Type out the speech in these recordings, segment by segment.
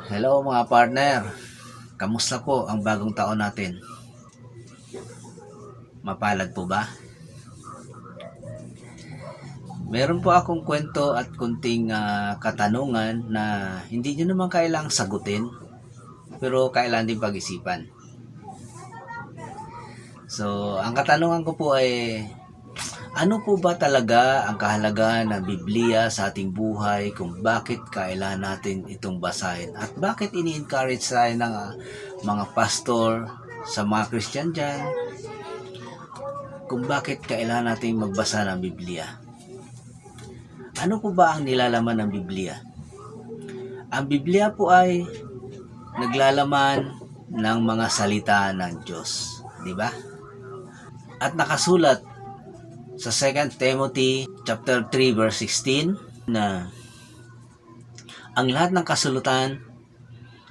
Hello mga partner, kamusta po ang bagong taon natin? Mapalad po ba? Meron po akong kwento at kunting katanungan na hindi nyo naman kailangang sagutin, pero kailangan din pag-isipan. So, ang katanungan ko po ay, ano po ba talaga ang kahalagahan ng Biblia sa ating buhay, kung bakit kailangan natin itong basahin at bakit ini-encourage tayo ng mga pastor sa mga Christian dyan, kung bakit kailangan natin magbasa ng Biblia. Ano po ba ang nilalaman ng Biblia? Ang Biblia po ay naglalaman ng mga salita ng Diyos, di ba? At nakasulat sa 2 Timothy chapter 3 verse 16 na ang lahat ng kasulatan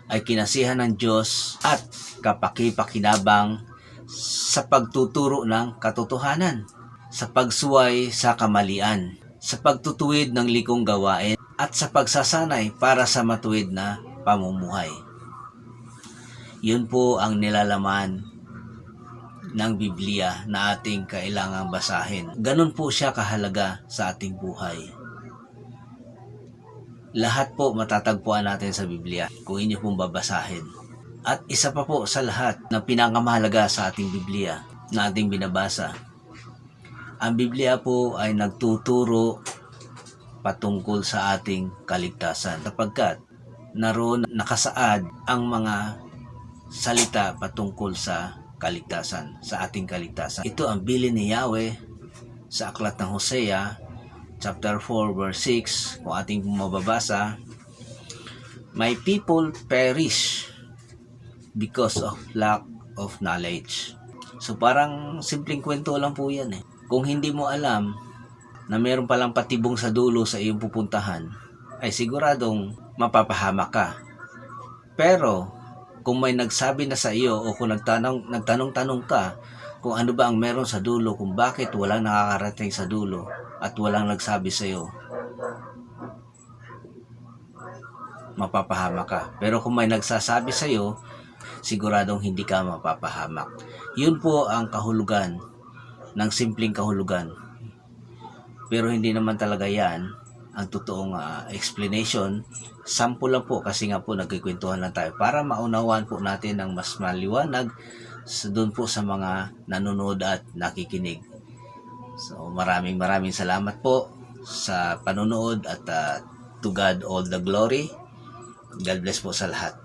ay kinasihan ng Diyos at kapaki-pakinabang sa pagtuturo ng katotohanan, sa pagsuway sa kamalian, sa pagtutuwid ng likong gawain, at sa pagsasanay para sa matuwid na pamumuhay. Yun po ang nilalaman ng Biblia na ating kailangang basahin. Ganun po siya kahalaga sa ating buhay. Lahat po matatagpuan natin sa Biblia kung inyo pong babasahin. At isa pa po sa lahat na pinakamahalaga sa ating Biblia na ating binabasa, ang Biblia po ay nagtuturo patungkol sa ating kaligtasan, sapagkat naroon nakasaad ang mga salita patungkol sa kaligtasan, sa ating kaligtasan. Ito ang bilin ni Yahweh sa aklat ng Hosea chapter 4 verse 6. Kung ating mababasa, "My people perish because of lack of knowledge." So parang simpleng kwento lang po yan eh. Kung hindi mo alam na meron palang patibong sa dulo sa iyong pupuntahan, ay siguradong mapapahamak ka. Pero kung may nagsabi na sa iyo o kung nagtanong-tanong ka kung ano ba ang meron sa dulo, kung bakit walang nakakarating sa dulo at walang nagsabi sa iyo, mapapahamak ka. Pero kung may nagsasabi sa iyo, siguradong hindi ka mapapahamak. Yun po ang kahulugan ng simpleng kahulugan. Pero hindi naman talaga yan ang totoong explanation. Sample lang po kasi nga po nagkikwentuhan lang tayo para maunawaan po natin ng mas maliwanag doon po sa mga nanonood at nakikinig. So maraming salamat po sa panonood at to God all the glory. God bless po sa lahat.